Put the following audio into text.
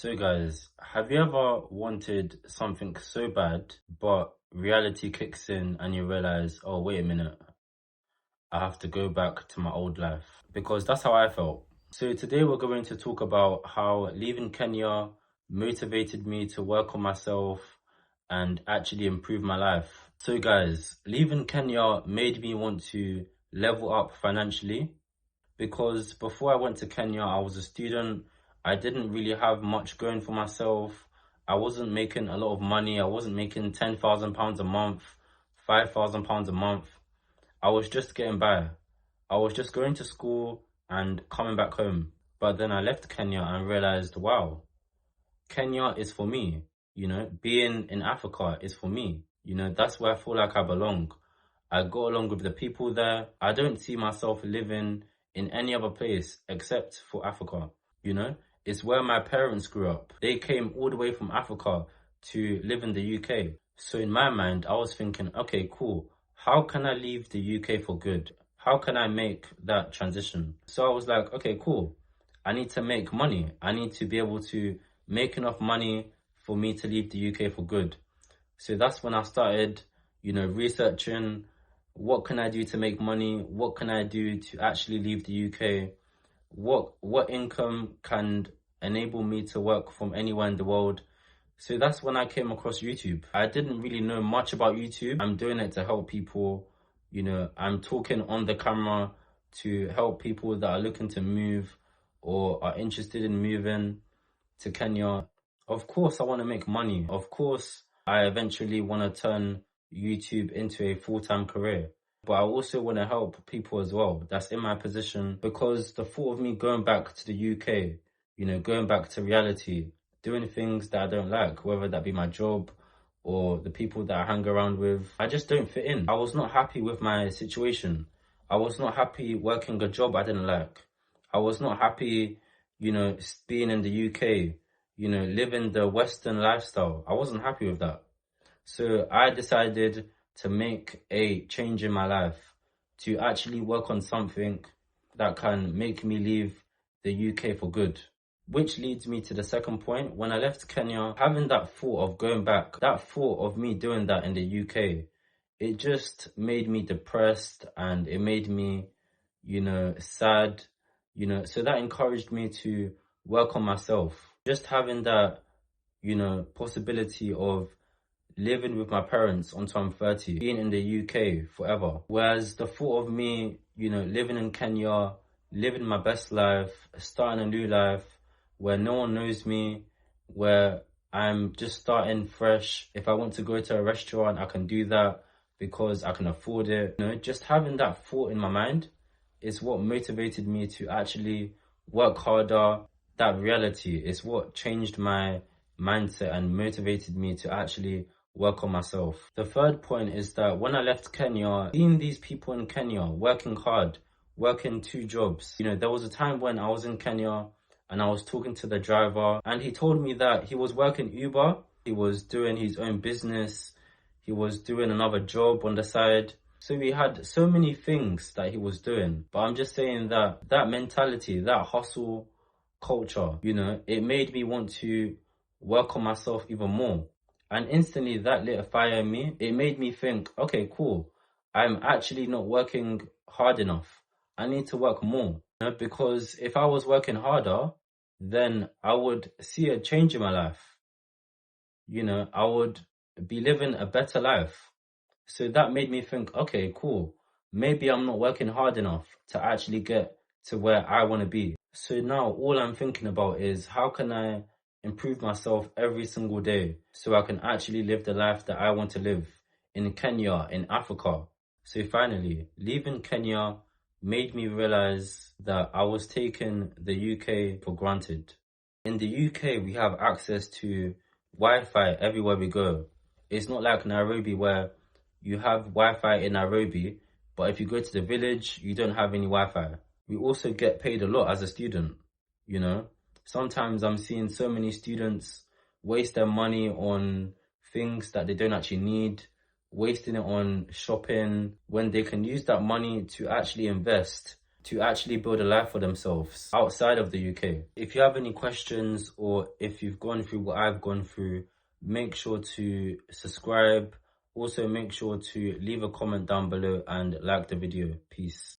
So guys, have you ever wanted something so bad, but reality kicks in and you realize, oh, wait a minute, I have to go back to my old life? Because that's how I felt. So today we're going to talk about how leaving Kenya motivated me to work on myself and actually improve my life. So guys, leaving Kenya made me want to level up financially because before I went to Kenya, I was a student. I didn't really have much going for myself. I wasn't making a lot of money. I wasn't making £10,000 a month, £5,000 a month. I was just getting by. I was just going to school and coming back home. But then I left Kenya and realized, wow, Kenya is for me. Being in Africa is for me. That's where I feel like I belong. I go along with the people there. I don't see myself living in any other place except for Africa. It's where my parents grew up. They came all the way from Africa to live in the UK. So in my mind, I was thinking, okay, cool. How can I leave the UK for good? How can I make that transition? So I was like, okay, cool. I need to make money. I need to be able to make enough money for me to leave the UK for good. So that's when I started, researching what can I do to make money? What can I do to actually leave the UK? What income can enable me to work from anywhere in the world? So that's when I came across YouTube. I didn't really know much about YouTube. I'm doing it to help people. I'm talking on the camera to help people that are looking to move or are interested in moving to Kenya. Of course, I want to make money. Of course, I eventually want to turn YouTube into a full-time career. But I also want to help people as well that's in my position, because the thought of me going back to the UK, going back to reality, doing things that I don't like, whether that be my job or the people that I hang around with, I just don't fit in. I was not happy with my situation. I was not happy working a job I didn't like. I was not happy, being in the UK, living the Western lifestyle. I wasn't happy with that. So I decided to make a change in my life, to actually work on something that can make me leave the UK for good. Which leads me to the second point. When I left Kenya, having that thought of going back, that thought of me doing that in the UK, it just made me depressed and it made me, sad, so that encouraged me to work on myself. Just having that, possibility of living with my parents until I'm 30, being in the UK forever. Whereas the thought of me, living in Kenya, living my best life, starting a new life where no one knows me, where I'm just starting fresh. If I want to go to a restaurant, I can do that because I can afford it. Just having that thought in my mind is what motivated me to actually work harder. That reality is what changed my mindset and motivated me to actually work on myself. The third point is that when I left Kenya, seeing these people in Kenya working hard, working 2 jobs, there was a time when I was in Kenya and I was talking to the driver and he told me that he was working Uber, he was doing his own business, he was doing another job on the side. So he had so many things that he was doing. But I'm just saying that that mentality, that hustle culture, it made me want to work on myself even more. And instantly that lit a fire in me. It made me think, okay, cool. I'm actually not working hard enough. I need to work more. Because if I was working harder, then I would see a change in my life. I would be living a better life. So that made me think, okay, cool. Maybe I'm not working hard enough to actually get to where I want to be. So now all I'm thinking about is how can I improve myself every single day so I can actually live the life that I want to live in Kenya, in Africa. So finally, leaving Kenya made me realize that I was taking the UK for granted. In the UK, we have access to Wi-Fi everywhere we go. It's not like Nairobi where you have Wi-Fi in Nairobi, but if you go to the village, you don't have any Wi-Fi. We also get paid a lot as a student, Sometimes I'm seeing so many students waste their money on things that they don't actually need, wasting it on shopping, when they can use that money to actually invest to actually build a life for themselves outside of the UK. If you have any questions or if you've gone through what I've gone through, make sure to subscribe. Also, make sure to leave a comment down below and like the video. Peace.